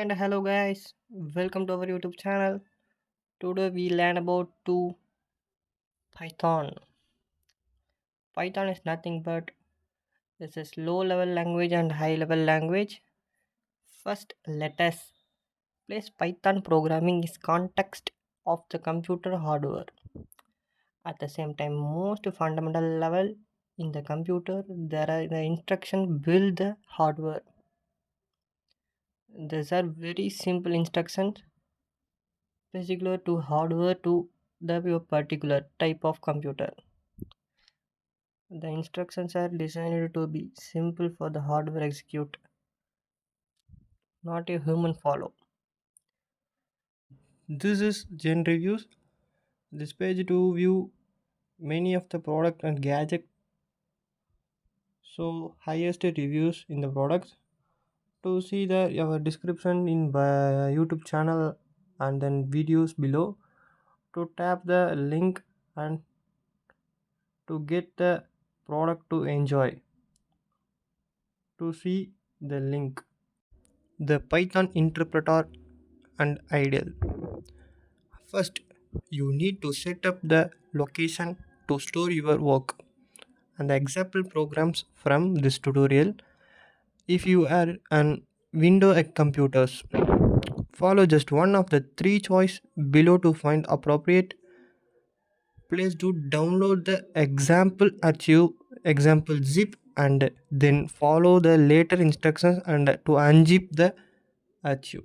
And hello guys, welcome to our YouTube channel. Today we learn about Python. Python is nothing but this is low level language and high level language. First, let us place Python programming is context of the computer hardware. At the same time, most fundamental level in the computer, there are the instruction build the hardware. These are very simple instructions particular to hardware to the your particular type of computer. The instructions are designed to be simple for the hardware execute, not a human follow. This is Genreviews. This page to view many of the product and gadget. So highest reviews in the products. To see the our description in YouTube channel and then videos below. To tap the link and to get the product to enjoy. To see the link. The Python interpreter and ideal. First, you need to set up the location to store your work and the example programs from this tutorial. If you are an Windows computers, follow just one of the three choice below to find appropriate place to download the example archive example zip and then follow the later instructions and to unzip the archive.